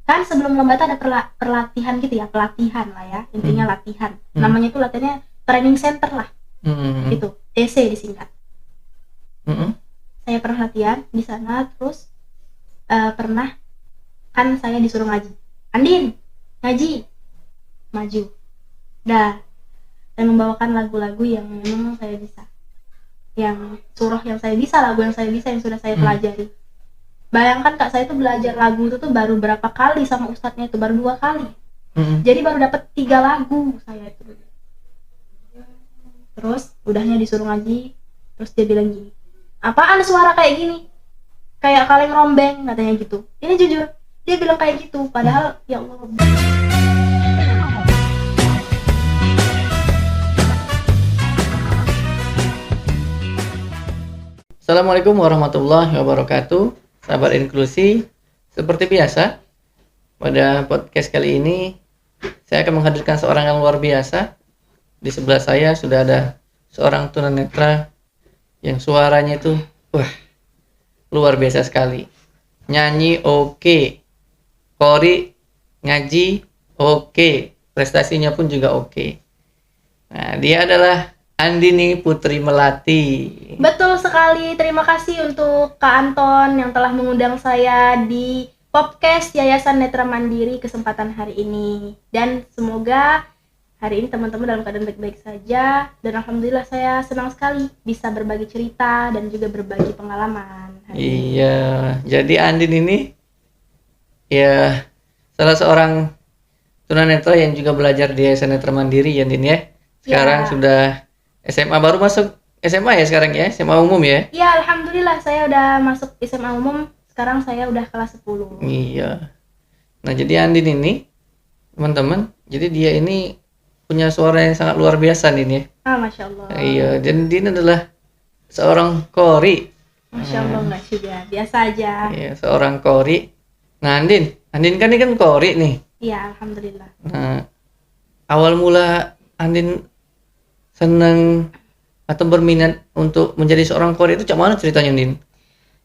kan sebelum lomba itu ada pelatihan gitu ya, pelatihan lah ya, intinya latihan. Namanya itu latihannya training center lah, gitu, TC disingkat. Saya pernah latihan di sana, terus pernah kan saya disuruh ngaji, Andin ngaji, maju, dah, saya membawakan lagu-lagu yang memang saya bisa, yang surah yang saya bisa, lagu yang saya bisa, yang sudah saya pelajari. Bayangkan Kak, saya tuh belajar lagu itu tuh baru berapa kali sama ustadznya, itu baru 2 kali. Jadi baru dapat 3 lagu saya itu. Terus udahnya disuruh ngaji, terus dia bilang gini, apaan suara kayak gini, kayak kaleng rombeng, katanya gitu. Ini jujur, dia bilang kayak gitu, padahal ya Allah. Assalamualaikum warahmatullahi wabarakatuh. Sahabat inklusi, seperti biasa pada podcast kali ini saya akan menghadirkan seorang yang luar biasa. Di sebelah saya sudah ada seorang tunanetra yang suaranya itu luar biasa sekali. Nyanyi oke, qori ngaji oke, prestasinya pun juga oke. Nah, dia adalah Andini Putri Melati. Betul sekali, terima kasih untuk Kak Anton yang telah mengundang saya di podcast Yayasan Netra Mandiri kesempatan hari ini. Dan semoga hari ini teman-teman dalam keadaan baik-baik saja. Dan alhamdulillah saya senang sekali bisa berbagi cerita dan juga berbagi pengalaman hari ini. Iya, jadi Andin ini ya salah seorang tunanetra yang juga belajar di Yayasan Netra Mandiri ya, Andin ya. Sekarang sudah SMA, baru masuk SMA ya sekarang ya, SMA umum ya? Iya, alhamdulillah saya udah masuk SMA umum, sekarang saya udah kelas 10. Iya. Nah, jadi Andin ini, teman-teman, jadi dia ini punya suara yang sangat luar biasa nih ya. Masya Allah. Iya, dan dia adalah seorang qori. Masya Allah, enggak juga, biasa aja. Iya, seorang qori. Nah, Andin kan ini kan qori nih. Iya, alhamdulillah. Nah, awal mula Andin senang atau berminat untuk menjadi seorang qori itu cak mana ceritanya, Din?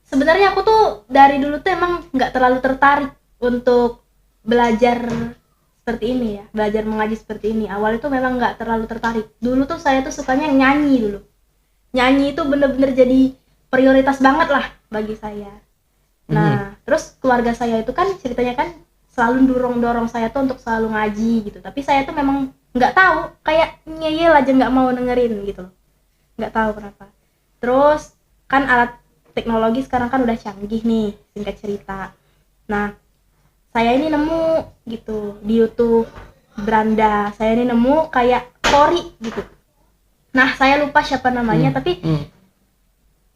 Sebenarnya aku tuh dari dulu tuh emang nggak terlalu tertarik untuk belajar seperti ini ya, belajar mengaji seperti ini. Awalnya tuh memang nggak terlalu tertarik. Dulu tuh saya tuh sukanya nyanyi dulu. Nyanyi itu bener-bener jadi prioritas banget lah bagi saya. Nah, terus keluarga saya itu kan ceritanya kan selalu dorong saya tuh untuk selalu ngaji gitu. Tapi saya tuh memang nggak tahu, kayak ngeyel aja, nggak mau dengerin gitu, nggak tahu kenapa. Terus kan alat teknologi sekarang kan udah canggih nih, singkat cerita. Nah, saya ini nemu gitu di YouTube beranda, saya ini nemu kayak qori gitu. Nah, saya lupa siapa namanya, tapi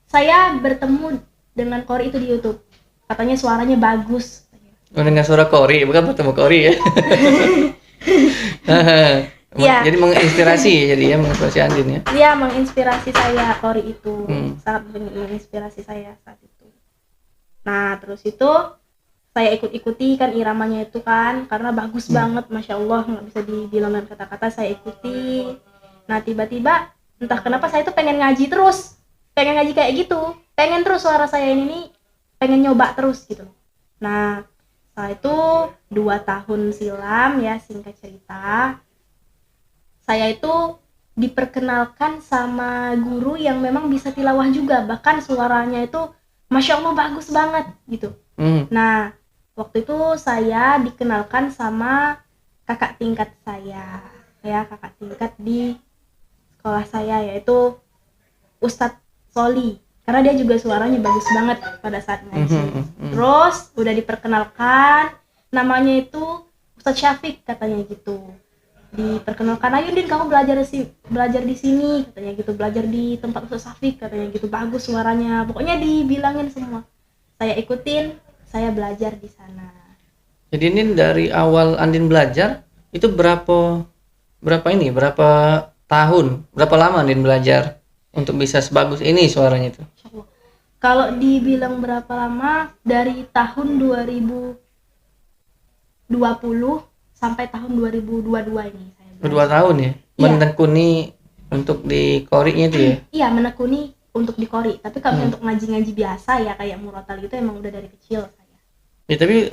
saya bertemu dengan qori itu di YouTube. Katanya suaranya bagus. Mendengar suara qori, bukan bertemu qori ya. Ya. Jadi menginspirasi, jadi ya menginspirasi Andin ya. Dia menginspirasi saya, qori itu sangat menginspirasi saya saat itu. Nah, terus itu saya ikuti kan iramanya itu kan, karena bagus banget, masya Allah, nggak bisa dibilang dengan kata-kata. Saya ikuti. Nah, tiba-tiba entah kenapa saya tuh pengen ngaji terus, pengen ngaji kayak gitu, pengen terus suara saya ini nih, pengen nyoba terus gitu. Nah, setelah itu 2 tahun silam ya, singkat cerita, saya itu diperkenalkan sama guru yang memang bisa tilawah juga, bahkan suaranya itu masya Allah bagus banget gitu. Nah, waktu itu saya dikenalkan sama kakak tingkat saya ya, kakak tingkat di sekolah saya, yaitu Ustadz Soli, karena dia juga suaranya bagus banget pada saat ngaji. Terus udah diperkenalkan, namanya itu Ustadz Syafiq katanya gitu. Diperkenalkan, ayo Din, kamu belajar di sini katanya gitu, belajar di tempat Ustadz Syafiq katanya gitu, bagus suaranya. Pokoknya dibilangin semua. Saya ikutin, saya belajar di sana. Jadi ini dari awal Andin belajar itu berapa tahun, berapa lama Andin belajar untuk bisa sebagus ini suaranya itu? Kalau dibilang berapa lama, dari tahun 2020 sampai tahun 2022 ini saya belajar. 2 tahun ya? Iya. Menekuni untuk di qorinya itu ya? Iya, menekuni untuk di qori. Tapi kalau untuk ngaji-ngaji biasa ya kayak murotal gitu emang udah dari kecil saya. Ya tapi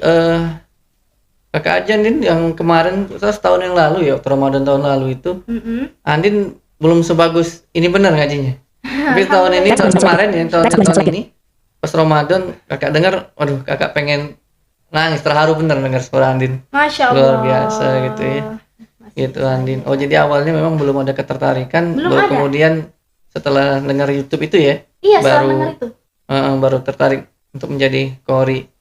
Kakak aja Andin yang kemarin tahun yang lalu ya, Ramadan tahun lalu itu, Andin belum sebagus ini benar ngajinya. Tapi tahun ini, tahun kemarin ya, tahun ini pas Ramadan kakak dengar, waduh kakak pengen nangis, terharu bener dengar suara Andin. Masya Allah. Luar biasa gitu ya. Gitu Andin. Oh jadi awalnya memang belum ada ketertarikan, baru kemudian setelah dengar YouTube itu ya, iya, baru dengar itu. Baru tertarik untuk menjadi qori.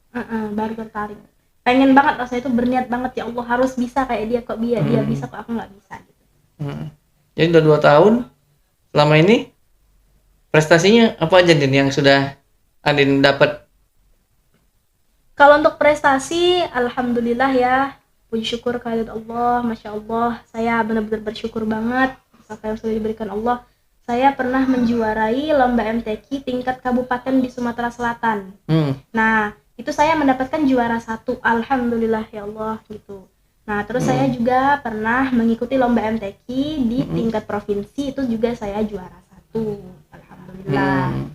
Baru tertarik. Pengen banget, rasanya itu berniat banget, ya Allah harus bisa kayak dia, kok dia bisa kok aku nggak bisa gitu. Jadi udah 2 tahun selama ini prestasinya apa aja Din yang sudah Andin dapat? Kalau untuk prestasi, alhamdulillah ya, puji syukur kehadirat Allah, masya Allah, saya benar-benar bersyukur banget apa yang sudah diberikan Allah. Saya pernah menjuarai lomba MTQ tingkat kabupaten di Sumatera Selatan. Nah, itu saya mendapatkan juara 1, alhamdulillah ya Allah gitu. Nah, terus saya juga pernah mengikuti lomba MTQ di tingkat provinsi, itu juga saya juara 1, alhamdulillah.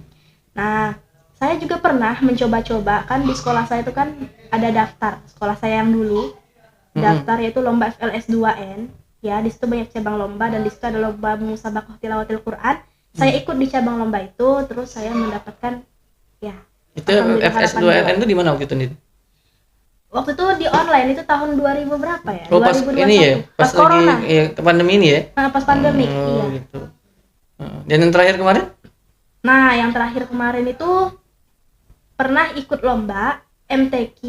Nah, saya juga pernah mencoba-coba, kan di sekolah saya itu kan ada daftar, sekolah saya yang dulu daftar yaitu lomba FLS 2N ya, di situ banyak cabang lomba dan di situ ada lomba musabaqah tilawatil Quran. Saya ikut di cabang lomba itu, terus saya mendapatkan ya. Itu FLS 2N itu di mana waktu itu Din? Waktu itu di online, itu tahun 2000 berapa ya? Oh, pas 2021. Ini ya, pas lagi corona. Ya, pandemi ini ya? Nah, pas pandemi, iya. Gitu. Dan yang terakhir kemarin? Nah, yang terakhir kemarin itu pernah ikut lomba MTQ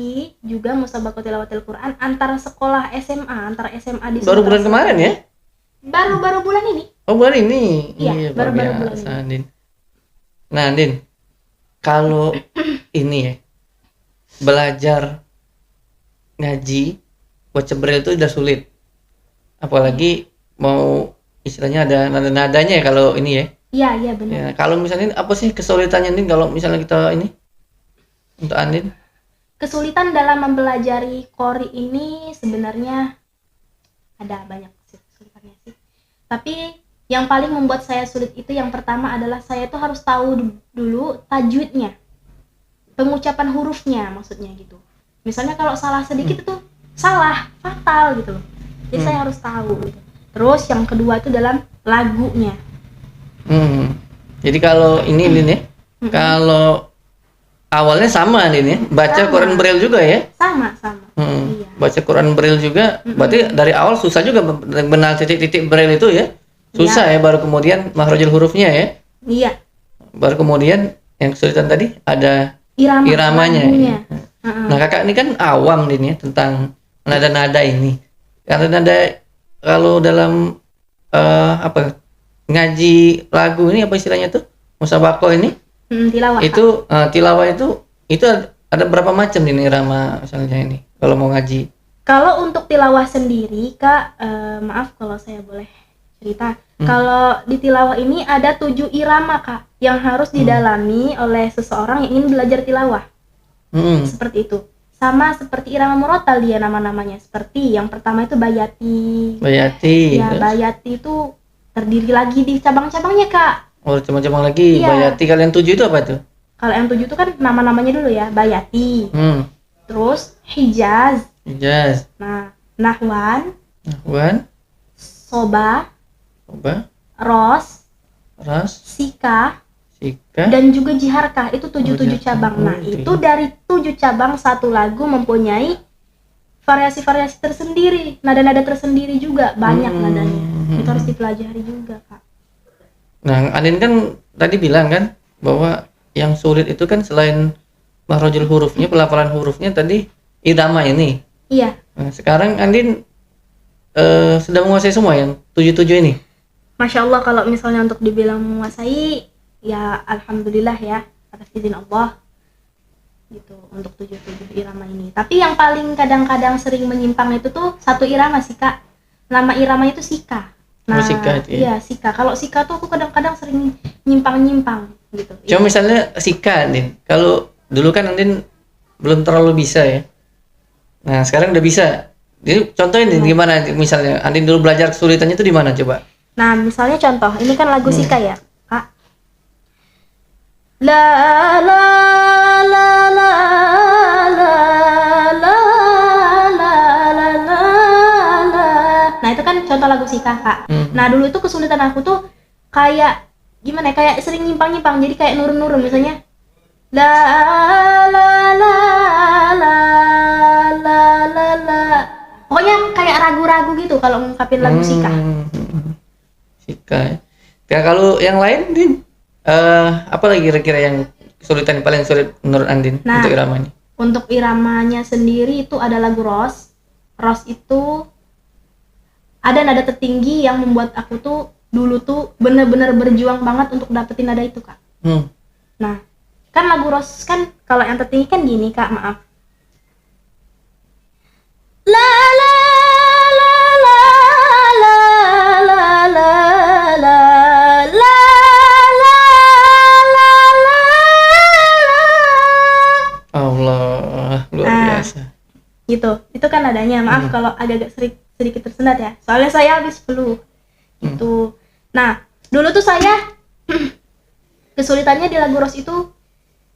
juga musabaqah tilawatil Quran antar sekolah SMA, antara SMA di baru bulan kemarin ya? Baru bulan ini. Oh, bulan ini. Iya, baru bulan ini. Nah, Din, kalau ini ya, belajar ngaji baca braille itu udah sulit. Apalagi mau istilahnya ada nada-nadanya ya kalau ini ya. Iya benar. Ya, kalau misalnya apa sih kesulitannya Din kalau misalnya kita ini untuk Andin? Kesulitan dalam mempelajari qori ini sebenarnya ada banyak sih kesulitannya sih. Tapi yang paling membuat saya sulit itu yang pertama adalah saya itu harus tahu dulu tajwidnya, pengucapan hurufnya maksudnya gitu. Misalnya kalau salah sedikit itu salah fatal gitu loh. Jadi saya harus tahu gitu. Terus yang kedua itu dalam lagunya. Jadi kalau ini Din ya, kalau awalnya sama Din ya, baca Quran Braille juga ya? Sama. Iya. Baca Quran Braille juga, berarti dari awal susah juga benar titik-titik Braille itu ya? Susah ya, baru kemudian makhrajul hurufnya ya? Iya. Baru kemudian yang kesulitan tadi ada iramanya. Nah kakak ini kan awam Din ya tentang nada-nada ini. Karena nada kalau dalam ngaji lagu ini apa istilahnya tuh? Musabaqah ini? Tilawah. Itu tilawah itu ada berapa macam nih irama misalnya ini kalau mau ngaji? Kalau untuk tilawah sendiri Kak, maaf kalau saya boleh cerita. Kalau di tilawah ini ada 7 irama Kak yang harus didalami oleh seseorang yang ingin belajar tilawah. Seperti itu. Sama seperti irama murotal dia nama-namanya. Seperti yang pertama itu bayati. Ya, bayati itu terdiri lagi di cabang-cabangnya Kak. Oh, cabang-cabang lagi. Iya. Bayati kalian 7 itu apa tuh? Kalau yang 7 itu kan nama-namanya dulu ya, bayati. Terus Hijaz. Nah, Nahwan. Soba. Ros. Sika. Dan juga Jiharkah, itu 7 cabang. Nah, itu dari 7 cabang satu lagu mempunyai variasi-variasi tersendiri, nada-nada tersendiri juga, banyak nadanya. Itu harus dipelajari juga, Kak. Nah, Andin kan tadi bilang kan bahwa yang sulit itu kan selain makhrajul hurufnya, pelafalan hurufnya tadi irama ini. Iya. Nah, sekarang Andin sudah menguasai semua yang 7 ini. Masya Allah, kalau misalnya untuk dibilang menguasai, ya alhamdulillah ya, atas izin Allah gitu untuk 7 irama ini. Tapi yang paling kadang-kadang sering menyimpang itu tuh satu irama sih Kak. Nama irama itu Sika. Nah, Sika itu ya? Iya Sika. Kalau Sika tuh aku kadang-kadang sering nyimpang-nyimpang gitu. Cuma misalnya Sika Andin, kalau dulu kan Andin belum terlalu bisa ya. Nah sekarang udah bisa. Jadi contohin gimana misalnya Andin dulu belajar kesulitannya itu di mana coba? Nah misalnya contoh, ini kan lagu Sika ya Kak. La la la la la la la Nah itu kan contoh lagu Sika Kak. Nah dulu itu kesulitan aku tuh kayak gimana ya, kayak sering nyimpang-nyimpang, jadi kayak nurun-nurun misalnya la la la la la la la, pokoknya kayak ragu-ragu gitu kalau ngungkapin lagu Sika. Sika. Ya kalau yang lain Din, apa lagi kira-kira yang kesulitan paling sulit menurut Andin untuk iramanya? Untuk iramanya sendiri itu ada lagu Rose. Rose itu ada nada tertinggi yang membuat aku tuh dulu tuh bener-bener berjuang banget untuk dapetin nada itu Kak. Nah kan lagu Rose kan kalau yang tertinggi kan gini Kak, maaf, la la la la la la la la la la la la. Allah, luar biasa. Gitu, itu kan nadanya, maaf kalau agak sedikit tersendat ya, soalnya saya habis flu gitu. Nah dulu tuh saya kesulitannya di lagu Rose itu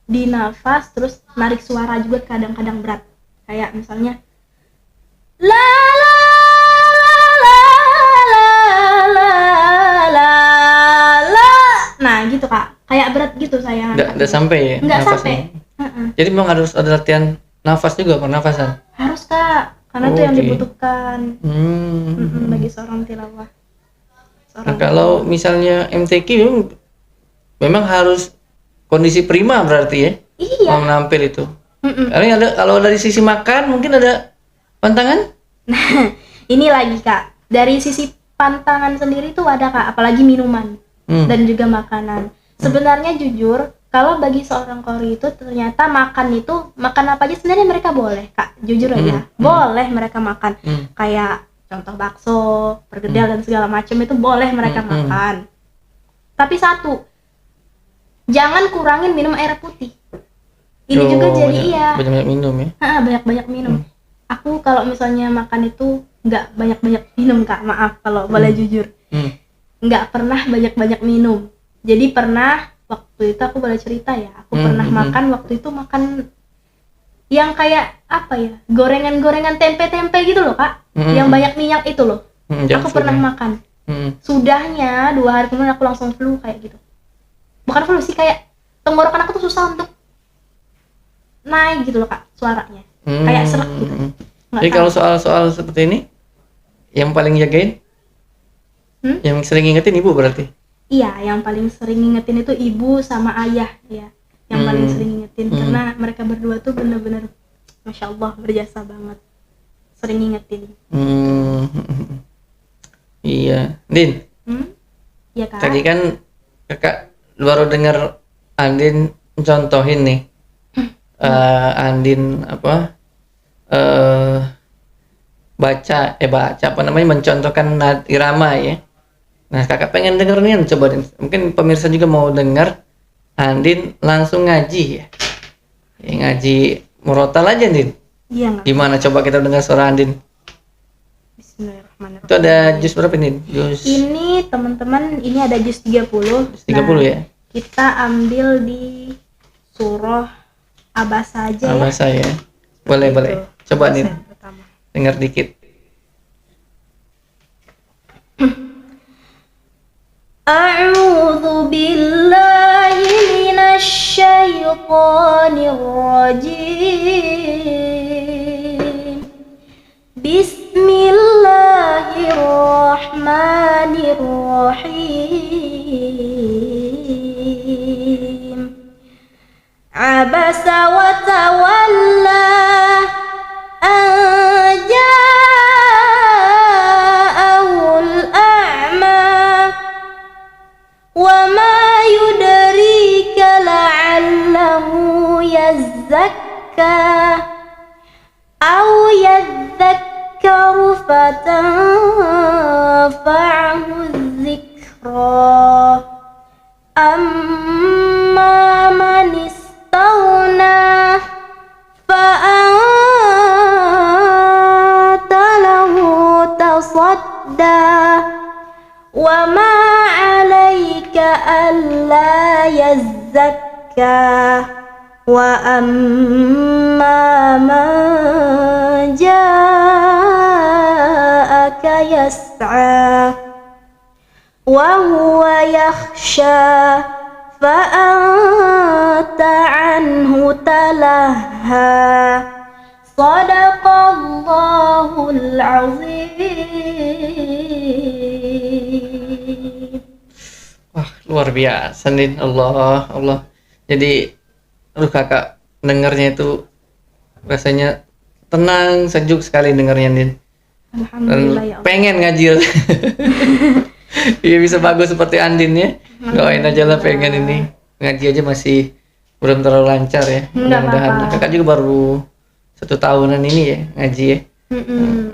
di nafas, terus narik suara juga kadang-kadang berat, kayak misalnya la la la la la la la, nah gitu Kak, kayak berat gitu saya. Nggak sampai ya? Nggak sampai. Jadi memang harus ada latihan nafas juga, pernafasan? Harus Kak, karena itu yang dibutuhkan bagi seorang tilawah. Nah, kalau misalnya MTQ memang harus kondisi prima berarti ya? Iya. Mau menampil itu. Karena ada, kalau dari sisi makan mungkin ada pantangan? Nah, ini lagi Kak, dari sisi pantangan sendiri tuh ada Kak, apalagi minuman dan juga makanan. Sebenarnya jujur, kalau bagi seorang Qori itu ternyata makan itu, makan apa aja sebenarnya mereka boleh Kak, jujur aja. Boleh mereka makan. Kayak contoh bakso, pergedel dan segala macam itu boleh mereka makan. Tapi satu, jangan kurangin minum air putih. Ini juga jadi banyak minum ya? Banyak minum. Aku kalau misalnya makan itu nggak banyak minum Kak, maaf kalau boleh jujur. Nggak pernah banyak minum. Jadi pernah waktu itu aku boleh cerita ya, aku pernah makan waktu itu makan yang kayak apa ya, gorengan tempe gitu loh Kak, yang banyak minyak itu loh. Aku pernah makan. Sudahnya 2 hari kemudian aku langsung flu kayak gitu. Bukan flu sih, kayak tenggorokan aku tuh susah untuk naik gitu loh Kak, suaranya kayak serak gitu. Jadi kalau soal seperti ini yang paling jagain, yang sering ingetin ibu berarti? Iya, yang paling sering ingetin itu ibu sama ayah ya, yang paling sering ingetin karena mereka berdua tuh bener-bener Masya Allah berjasa banget, sering ingetin. Iya, Din. Iya Kak. Tadi kan kakak baru dengar Andin contohin nih, Andin baca apa namanya, mencontohkan irama ya. Nah kakak pengen denger nih, coba Din, mungkin pemirsa juga mau dengar Andin langsung ngaji ya, ngaji murotal aja Din. Iya. Gimana coba kita dengar suara Andin? Bismillahirrahmanirrahim. Itu ada juz berapa nih? Juz. Ini teman-teman, ini ada juz 30. Juz 30 ya. Kita ambil di surah Abasa aja ya. Abasa ya. Boleh. Coba nih. Dengar dikit. A'udzu billahi minasy syaithanir rajim. Bismillahirrahmanirrahim. Abasa wa tawalla an ja'ahul a'ma wa ma yudrika la'allahu yazzakka aw yadhakkaru fatanfa'ahu dzikra amma man istaghna fa'anta lahu tasadda wa ma 'alaika alla yazzakka wa amma man ja'aka يسعى وهو يخشى فأنت عنه تلهى صدق الله العظيم. Wah, luar biasa Din. Allah. Jadi kakak dengarnya itu rasanya tenang, sejuk sekali dengarnya Din. Alhamdulillah ya Allah. Pengen ngaji. Iya bisa bagus seperti Andin ya. Doain aja lah pengen ini. Ngaji aja masih belum terlalu lancar ya. Mudah-mudahan. Kakak juga baru 1 tahunan ini ya ngaji ya.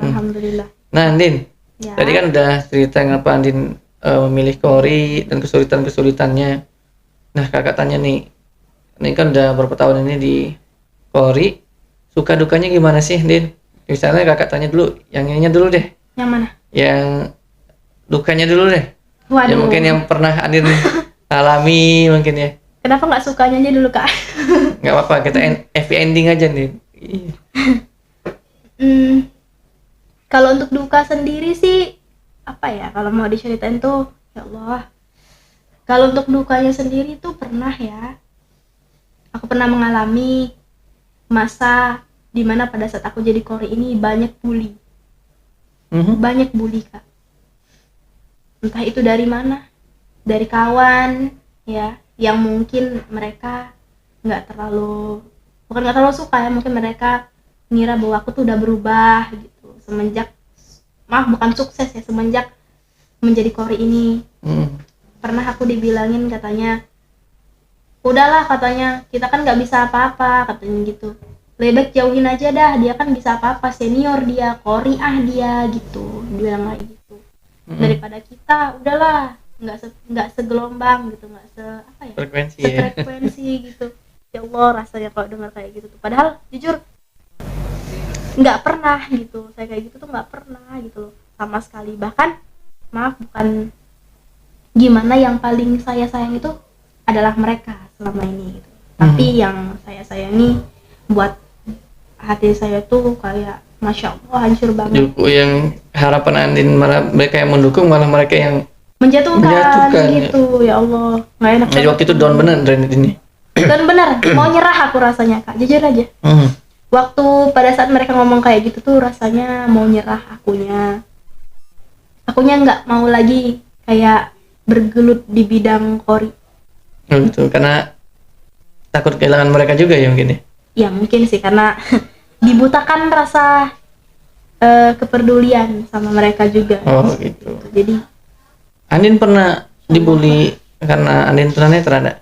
Alhamdulillah. Nah Andin, ya. Tadi kan udah cerita ngapa Andin memilih Qori dan kesulitan-kesulitannya. Nah kakak tanya nih, ini kan udah berapa tahun ini di Qori, suka dukanya gimana sih Andin? Misalnya kakak tanya dulu, yang ininya dulu deh. Yang mana? Yang dukanya dulu deh. Waduh. Ya mungkin yang pernah Andin alami mungkin ya. Kenapa nggak sukanya aja dulu Kak? Nggak apa-apa, kita happy ending aja nih. Kalau untuk duka sendiri sih apa ya? Kalau mau diceritain tuh, ya Allah. Kalau untuk dukanya sendiri tuh pernah ya. Aku pernah mengalami masa dimana pada saat aku jadi Qori ini banyak bully. Banyak bully Kak. Entah itu dari mana, dari kawan ya, yang mungkin mereka nggak terlalu suka ya, mungkin mereka ngira bahwa aku tuh udah berubah gitu semenjak bukan sukses ya, semenjak menjadi Qori ini. Pernah aku dibilangin katanya, udahlah katanya, kita kan nggak bisa apa-apa katanya gitu, lebih jauhin aja dah, dia kan bisa apa-apa, senior dia, Qori dia gitu, dibilang kayak gitu. Daripada kita udahlah nggak segelombang gitu, nggak frekuensi gitu. Ya Allah, rasanya kalau dengar kayak gitu tuh, padahal jujur nggak pernah gitu, saya kayak gitu tuh nggak pernah gitu loh sama sekali. Bahkan bukan gimana, yang paling saya sayang itu adalah mereka selama ini gitu. Tapi yang saya sayangi buat hati saya tuh kayak Masya Allah hancur banget. Yang harapan Andin malah mereka yang mendukung, malah mereka yang menjatuhkan gitu. Ya Allah, nggak enak. Jadi waktu itu down bener ini. Down bener, mau nyerah aku rasanya Kak, jujur aja. Waktu pada saat mereka ngomong kayak gitu tuh rasanya mau nyerah akunya nggak mau lagi kayak bergelut di bidang Qori. Gitu, karena takut kehilangan mereka juga ya mungkin ya. Ya mungkin sih, karena dibutakan rasa kepedulian sama mereka juga. Oh gitu. Jadi Andin pernah dibully karena Andin tunanetra enggak?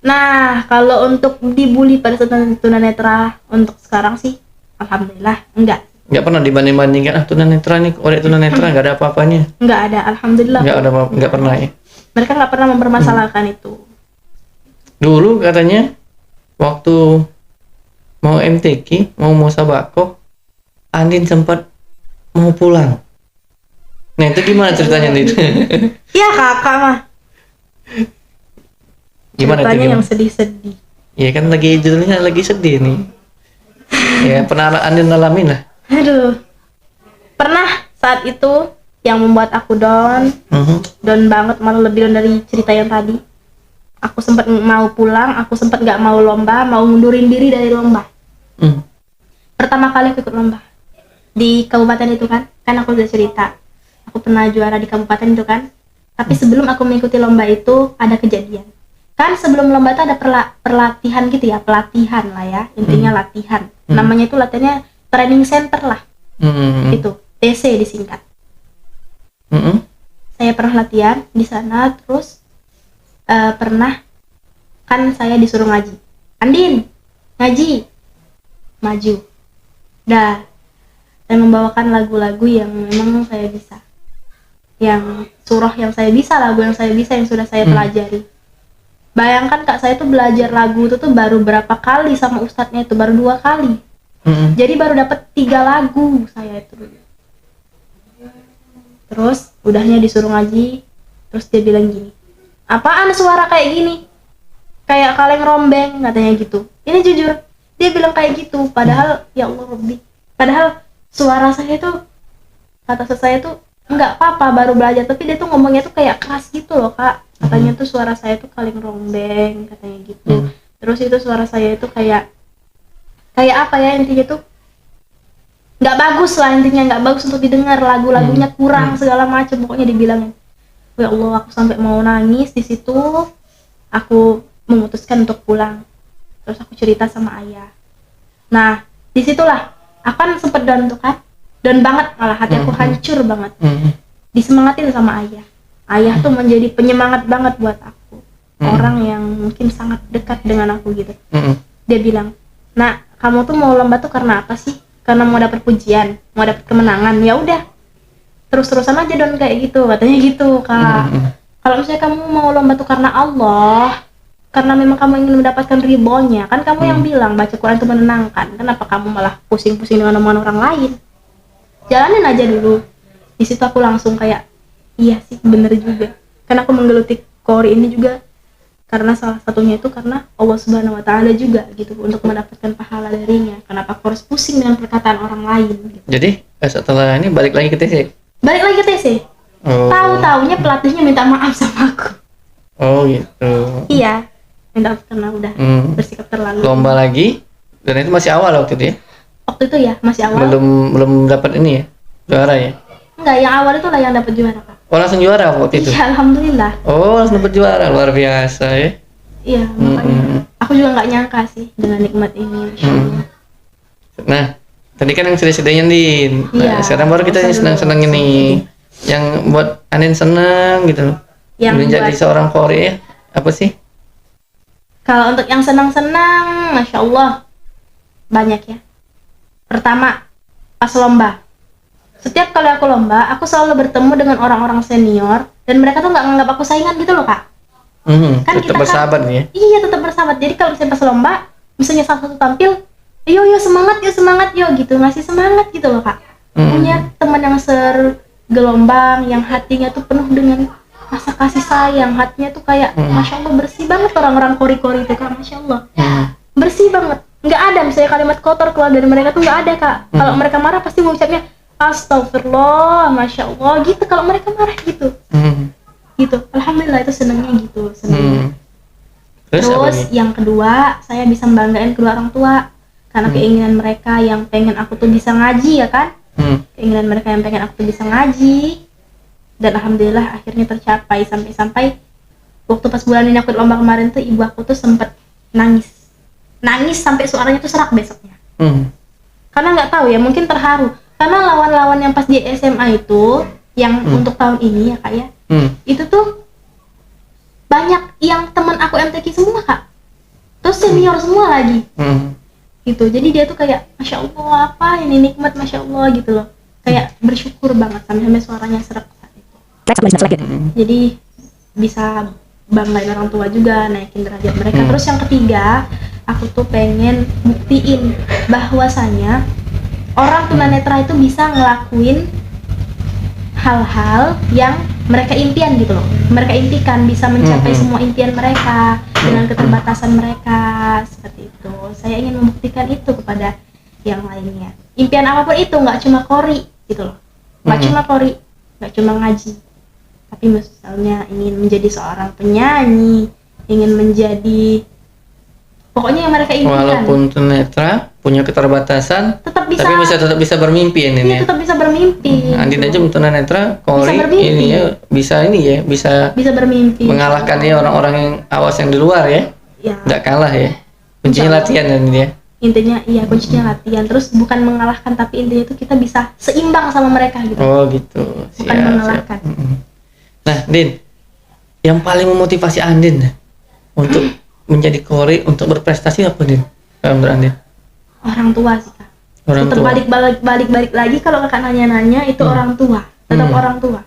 Nah, kalau untuk dibully pada saat tunanetra untuk sekarang sih alhamdulillah enggak pernah dibanding-bandingkan tunanetra nih, oleh tunanetra enggak ada apa-apanya. Enggak ada, alhamdulillah. Enggak pernah ya. Mereka enggak pernah mempermasalahkan itu. Dulu katanya waktu mau MTQ, mau musabakoh, Andin sempat mau pulang. Nah itu gimana ceritanya Andin? Iya kakak mah. Gimana ceritanya yang sedih-sedih. Iya kan judulnya lagi sedih nih. Ya pernah Andin alamin lah. Aduh. Pernah saat itu yang membuat aku down. Down banget, malah lebih down dari cerita yang tadi. Aku sempat mau pulang, aku sempat nggak mau lomba, mau mundurin diri dari lomba. Pertama kali aku ikut lomba di kabupaten itu kan aku udah cerita aku pernah juara di kabupaten itu kan. Tapi sebelum aku mengikuti lomba itu ada kejadian kan. Sebelum lomba itu ada pelatihan gitu ya, pelatihan lah ya, intinya latihan. Namanya itu latihannya training center lah. Itu TC disingkat. Saya pernah latihan di sana, terus pernah kan saya disuruh ngaji. Andin ngaji, maju. Dah, saya membawakan lagu-lagu yang memang saya bisa, yang surah yang saya bisa, lagu yang saya bisa, yang sudah saya pelajari. Bayangkan Kak, saya tuh belajar lagu itu tuh baru berapa kali sama ustadznya itu, baru 2 kali. Jadi baru dapat 3 lagu saya itu. Terus udahnya disuruh ngaji, terus dia bilang gini, apaan suara kayak gini, kayak kaleng rombeng katanya gitu. Ini jujur dia bilang kayak gitu, padahal ya Allah Rabbi, padahal suara saya itu kata saya tuh nggak apa-apa baru belajar, tapi dia tuh ngomongnya tuh kayak keras gitu loh kak, katanya tuh suara saya tuh kaleng rombeng katanya gitu. Terus itu suara saya itu kayak apa ya, intinya tuh nggak bagus lah, intinya nggak bagus untuk didengar, lagu-lagunya kurang segala macam, pokoknya dibilangin. Ya Allah, aku sampai mau nangis di situ. Aku memutuskan untuk pulang, terus aku cerita sama ayah. Nah disitulah aku kan sempet down tuh kan, down banget, malah hati aku hancur banget. Disemangatin sama ayah. Ayah tuh menjadi penyemangat banget buat aku, orang yang mungkin sangat dekat dengan aku gitu. Dia bilang, "Nak, kamu tuh mau lomba tuh karena apa sih? Karena mau dapat pujian, mau dapat kemenangan, ya udah terus-terusan aja don kayak gitu," katanya gitu kak. Kalau misalnya kamu mau lomba tuh karena Allah, karena memang kamu ingin mendapatkan ridhonya, kan kamu yang bilang baca Quran itu menenangkan, kenapa kamu malah pusing-pusing dengan omongan orang lain? Jalanin aja dulu. Di situ aku langsung kayak, iya sih bener juga. Karena aku menggeluti Qori ini juga karena salah satunya itu karena Allah Subhanahu wa Ta'ala juga gitu, untuk mendapatkan pahala darinya. Kenapa aku harus pusing dengan perkataan orang lain gitu. Jadi setelah ini balik lagi ke TC? Balik lagi ke TC. Tahu-taunya pelatihnya minta maaf sama aku. Oh gitu. Iya, minta maaf karena udah bersikap terlalu. Lomba lagi, dan itu masih awal waktu itu ya? Waktu itu ya masih awal. Belum dapat ini ya, juara ya? Enggak, yang awal itu lah yang dapat juara kak. Oh langsung juara waktu itu? Iya, alhamdulillah. Oh langsung dapat juara, luar biasa ya? Iya, makanya aku juga nggak nyangka sih dengan nikmat ini. Nah, tadi kan yang sedih-sedihnya Din. Nah, Iya, sekarang baru kita yang senang-senang ini. Yang buat Andin senang gitu. Yang menjadi seorang Qori ya, apa sih? Kalau untuk yang senang-senang, Masya Allah banyak ya. Pertama, pas lomba. Setiap kali aku lomba, aku selalu bertemu dengan orang-orang senior, dan mereka tuh nggak nganggap aku saingan gitu loh kak. Kan tetap bersahabat nih ya? Iya, tetap bersahabat. Jadi kalau misalnya pas lomba, misalnya salah satu tampil, yo semangat yo gitu, ngasih semangat gitu loh kak. Punya teman yang gelombang, yang hatinya tuh penuh dengan rasa kasih sayang, hatinya tuh kayak Masya Allah bersih banget. Orang-orang Qori itu kak, Masya Allah bersih banget, nggak ada misalnya kalimat kotor keluar dari mereka tuh nggak ada kak. Kalau mereka marah pasti mengucapnya Astagfirullah, Masya Allah gitu. Kalau mereka marah gitu gitu, alhamdulillah itu senangnya gitu, senangnya. Terus yang kedua, saya bisa membanggakan kedua orang tua karena keinginan mereka yang pengen aku tuh bisa ngaji ya kan. Keinginan mereka yang pengen aku tuh bisa ngaji, dan alhamdulillah akhirnya tercapai. Sampai waktu pas bulan ini aku di lomba kemarin tuh, ibu aku tuh sempet nangis sampai suaranya tuh serak besoknya. Karena nggak tahu ya, mungkin terharu karena lawan-lawan yang pas di SMA itu yang untuk tahun ini ya kak ya, itu tuh banyak yang teman aku MTQ semua kak, terus senior semua lagi. Gitu, jadi dia tuh kayak Masya Allah, apa ini nikmat, Masya Allah gitu loh, kayak bersyukur banget sampai suaranya serak saat itu. Jadi bisa banggain orang tua juga, naikin derajat mereka. Terus yang ketiga, aku tuh pengen buktiin bahwasanya orang tunanetra itu bisa ngelakuin hal-hal yang mereka impian gitu loh, mereka impikan, bisa mencapai semua impian mereka dengan keterbatasan mereka, seperti itu. Saya ingin membuktikan itu kepada yang lainnya. Impian apapun itu, nggak cuma Qori gitu loh, nggak cuma Qori, nggak cuma ngaji, tapi misalnya ingin menjadi seorang penyanyi, ingin menjadi, pokoknya yang mereka impikan. Walaupun tunanetra, punya keterbatasan, tetap bisa bermimpi ini ya. Tetap bisa bermimpi. Andin aja tunanetra, Qori ini ya bisa bermimpi. Mengalahkan ya orang-orang yang awas yang di luar ya. Nggak kalah ya. Kuncinya latihan dan dia. Intinya iya, kuncinya latihan. Terus bukan mengalahkan, tapi intinya itu kita bisa seimbang sama mereka gitu. Oh gitu. Bukan mengalahkan. Nah, Din, yang paling memotivasi Andin untuk menjadi Qori, untuk berprestasi apa Din? Menurut Andin? Orang tua sih kak. Tetap balik lagi kalau kakak nanya itu orang tua, tetap orang tua.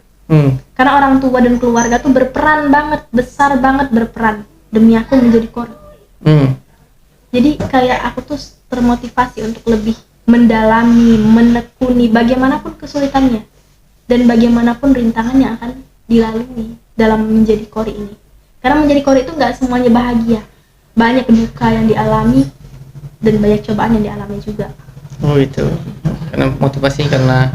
Karena orang tua dan keluarga tuh berperan banget, besar banget berperan demi aku menjadi Qori. Jadi kayak aku tuh termotivasi untuk lebih mendalami, menekuni bagaimanapun kesulitannya dan bagaimanapun rintangan yang akan dilalui dalam menjadi Qori ini. Karena menjadi Qori itu nggak semuanya bahagia, banyak duka yang dialami dan banyak cobaan yang dialami juga. Oh itu, karena motivasi karena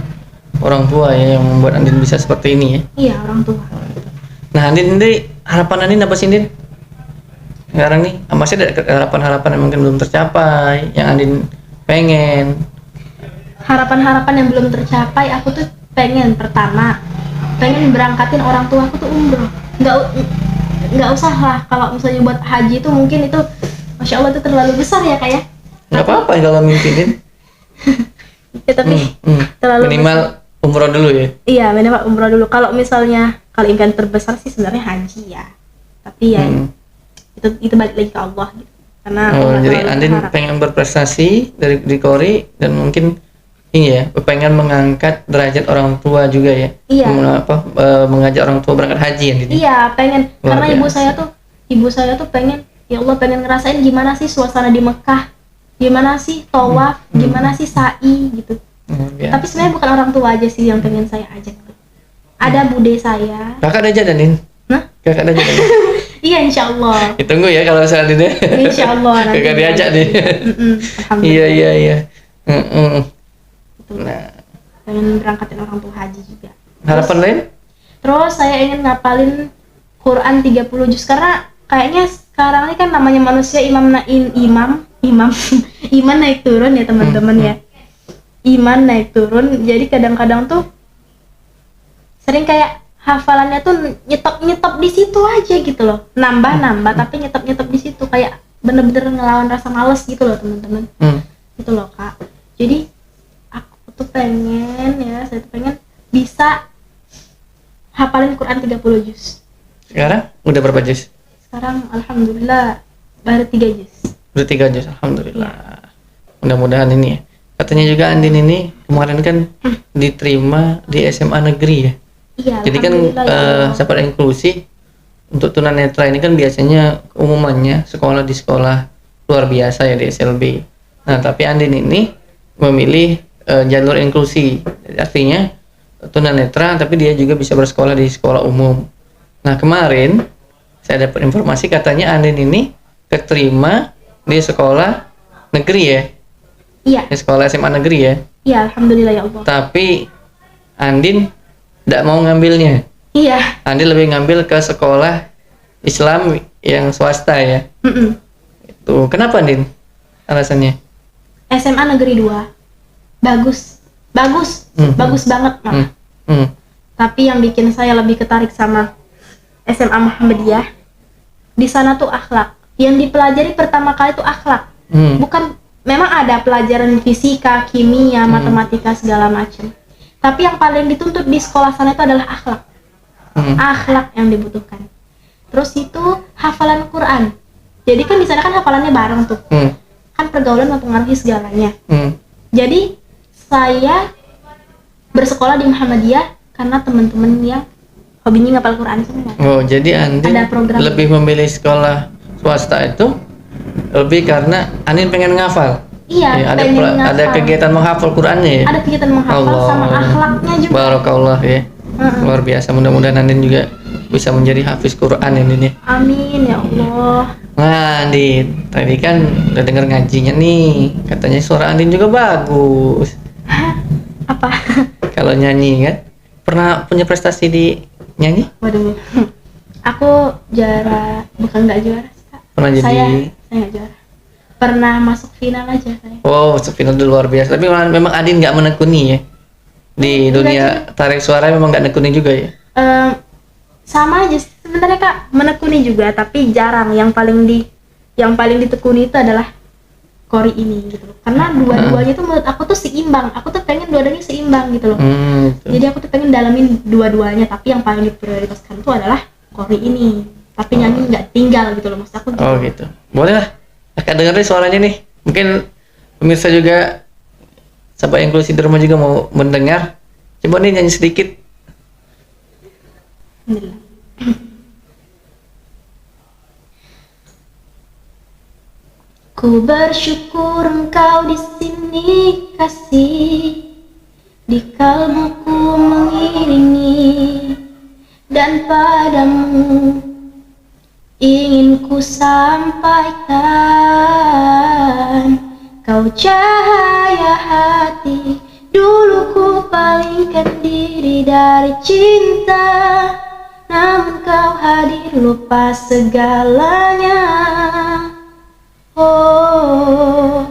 orang tua ya yang membuat Andin bisa seperti ini ya. Iya, orang tua. Nah, Andin ini harapan Andin apa sih, Andin? Sekarang nih, masih ada harapan-harapan yang mungkin belum tercapai, yang Andin pengen. Harapan-harapan yang belum tercapai, aku tuh pengen berangkatin orang tua aku tuh umroh. Nggak usah lah kalau misalnya buat haji itu mungkin itu Masya Allah itu terlalu besar ya kayak. Nggak apa-apa kalau mimpinin. Ya tapi terlalu minimal besar. Umroh dulu ya. Iya, minimal umroh dulu. Kalau misalnya kalau impian terbesar sih sebenarnya haji ya. Tapi ya itu balik lagi ke Allah gitu. Karena jadi Andin pengen berprestasi di Kori dan mungkin ini ya, pengen mengangkat derajat orang tua juga ya. Iya. Mengajak orang tua berangkat haji ya. Iya, pengen. Karena ibu saya tuh pengen, ya Allah pengen ngerasain gimana sih suasana di Mekah, gimana sih tawaf, gimana sih sa'i gitu. Tapi sebenarnya bukan orang tua aja sih yang pengen saya ajak. Ada bude saya. Kakak ada ajak Andin? Nah? Kakak ada ajak Andin? Iya, insya Allah. Ditunggu ya kalau misalnya Andin. Insya Allah. Kakak diajak nih. Alhamdulillah. Iya. Nah, pengen berangkatin orang tua haji juga. Harapan lain? Terus saya ingin ngapalin Quran 30 juz karena kayaknya sekarang ini kan namanya manusia iman naik turun ya teman-teman ya. Iman naik turun, jadi kadang-kadang tuh sering kayak hafalannya tuh nyetop di situ aja gitu loh. Nambah tapi nyetop di situ kayak bener-bener ngelawan rasa males gitu loh teman-teman. Gitu loh Kak. Jadi saya tuh pengen bisa hafalin Quran 30 juz. Sekarang udah berapa juz? Sekarang alhamdulillah baru 3 juz. Udah 3 juz, alhamdulillah. Ya. Mudah-mudahan ini ya. Katanya juga Andin ini kemarin kan diterima di SMA negeri ya. Iya. Jadi kan sahabat inklusi untuk tunanetra ini kan biasanya umumannya sekolah di sekolah luar biasa ya di SLB. Nah, tapi Andin ini memilih jalur inklusi, artinya tunanetra tapi dia juga bisa bersekolah di sekolah umum. Nah, kemarin saya dapat informasi katanya Andin ini keterima di sekolah negeri ya. Iya. Di sekolah SMA negeri ya. Iya, alhamdulillah ya Allah. Tapi Andin tidak mau ngambilnya. Iya. Andin lebih ngambil ke sekolah Islam yang swasta ya. Itu kenapa Andin? Alasannya? SMA negeri 2. Bagus banget malah. Tapi yang bikin saya lebih ketarik sama SMA Muhammadiyah, di sana tuh akhlak. Yang dipelajari pertama kali tuh akhlak. Bukan, memang ada pelajaran fisika, kimia, matematika segala macam. Tapi yang paling dituntut di sekolah sana itu adalah akhlak. Akhlak yang dibutuhkan. Terus itu hafalan Quran. Jadi kan di sana kan hafalannya bareng tuh. Kan pergaulan mempengaruhi segalanya. Jadi saya bersekolah di Muhammadiyah karena teman-teman yang hobinya ngapal Quran semua. Oh, jadi Andin lebih memilih sekolah swasta itu lebih karena Andin pengen ngafal. Iya, ada kegiatan menghafal Qurannya ya? Ada kegiatan menghafal sama akhlaknya juga. Barakallah ya. Luar biasa, mudah-mudahan Andin juga bisa menjadi hafiz Quran ini. Amin ya Allah. Nah Andin, tadi kan udah denger ngajinya nih, katanya suara Andin juga bagus. Apa? Kalau nyanyi kan, pernah punya prestasi di nyanyi? Waduh, aku bukan nggak juara. Pernah jadi? Saya nggak juara. Pernah masuk final aja saya. Oh, masuk final itu luar biasa. Tapi memang Andin nggak menekuni ya di dunia tarik suara, memang nggak menekuni juga ya? Sama aja sebenarnya Kak, menekuni juga tapi jarang. Yang paling ditekuni itu adalah Kori ini gitu loh. Karena dua-duanya tuh menurut aku tuh seimbang. Aku tuh pengen dua-duanya seimbang gitu loh. Jadi aku tuh pengen dalamin dua-duanya, tapi yang paling diprioritaskan itu adalah Kori ini. Tapi nyanyi nggak tinggal gitu loh, maksud aku gitu. Oh gitu. Boleh lah. Akan dengerin suaranya nih. Mungkin pemirsa juga, sahabat inklusi di rumah juga mau mendengar. Coba nih nyanyi sedikit. Ku bersyukur engkau di sini kasih, di kalbuku mengiringi, dan padamu ingin ku sampaikan, kau cahaya hati, dulu ku palingkan dari cinta, namun kau hadir lupa segalanya. Oh,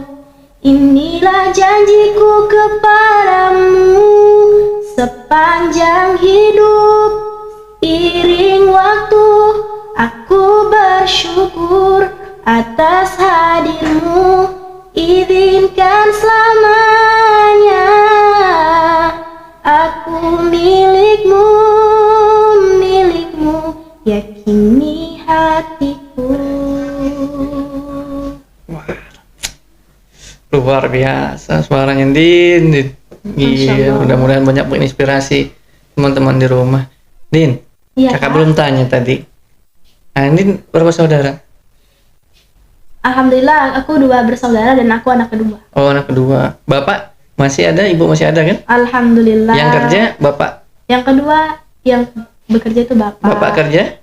inilah janjiku kepadamu sepanjang hidup. Iring waktu aku bersyukur atas hadirmu. Izinkan selamanya aku milikmu, milikmu, yakini hatiku. Luar biasa suaranya Din. Iya, mudah-mudahan banyak menginspirasi teman-teman di rumah. Din, Iya, kakak Kak. belum tanya tadi. Andin berapa saudara? Alhamdulillah aku 2 bersaudara dan aku anak kedua. Oh, anak kedua. Bapak masih ada, ibu masih ada kan? Alhamdulillah. Yang kerja bapak? Yang kedua yang bekerja itu bapak. Bapak kerja?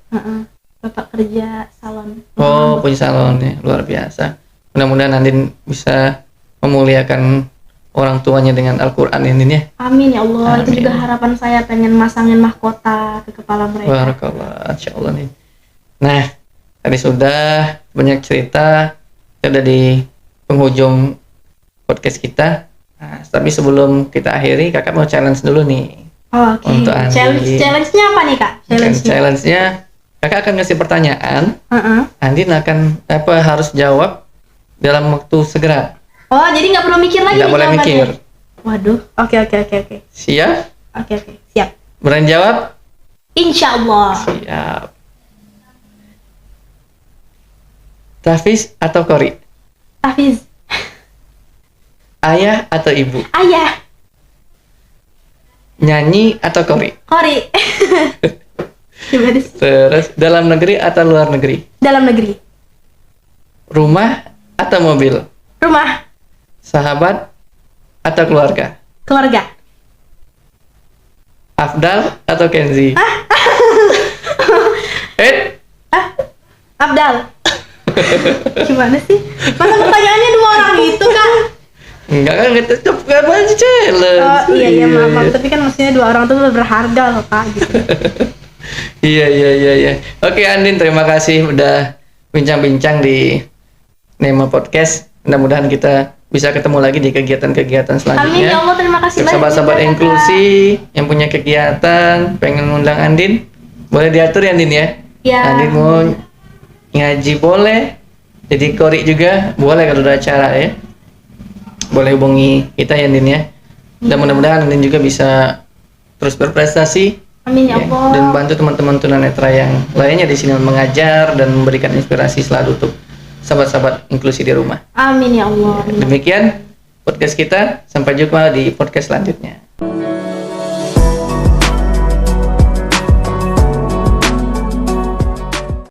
Bapak kerja salon. Oh, punya salon ya, luar biasa. Mudah-mudahan Andin bisa memuliakan orang tuanya dengan Al-Quran ini ya. Amin ya Allah. Itu Amin. juga harapan saya, pengen masangin mahkota ke kepala mereka. Barakallah, insyaallah nih. Nah, tadi sudah banyak cerita, sudah di penghujung podcast kita. Nah, tapi sebelum kita akhiri, kakak mau challenge dulu nih. Oke. Untuk Andi. Challenge-nya apa nih, Kak? Challenge-nya, kakak akan ngasih pertanyaan. Heeh. Andin akan harus jawab dalam waktu segera. Oh, jadi nggak perlu mikir lagi Nggak nih boleh jawabannya? mikir. Waduh. Oke. Siap? Oke. Siap. Berani jawab? Insya Allah. Siap. Tafiz atau Kori? Hafiz. Ayah atau ibu? Ayah. Nyanyi atau Kori? Kori. Gimana sih? Terus dalam negeri atau luar negeri? Dalam negeri. Rumah atau mobil? Rumah. Sahabat atau keluarga? Keluarga. Afdal atau Kenzi? Abdal. Gimana sih? Masa pertanyaannya 2 orang gitu, Kak? Enggak kan, kita coba aja challenge. Oh iya maaf. Tapi kan maksudnya 2 orang tuh berharga loh, Kak, gitu. Iya. Oke Andin, terima kasih udah bincang-bincang di Nema Podcast. Mudah-mudahan kita bisa ketemu lagi di kegiatan-kegiatan Amin selanjutnya. ya Allah, terima kasih banyak. Sahabat-sahabat juga, Kak. inklusi yang punya kegiatan pengen ngundang Andin, boleh diatur ya Andin ya. Ya. Andin mau ngaji boleh, jadi Kori juga boleh kalau ada acara ya. Boleh hubungi kita ya Andin ya. Dan mudah-mudahan Andin juga bisa terus berprestasi. Amin ya Allah. Dan membantu teman-teman tunanetra yang lainnya di sini mengajar dan memberikan inspirasi selalu untuk sahabat-sahabat inklusi di rumah. Amin ya Allah. Demikian podcast kita, sampai jumpa di podcast selanjutnya.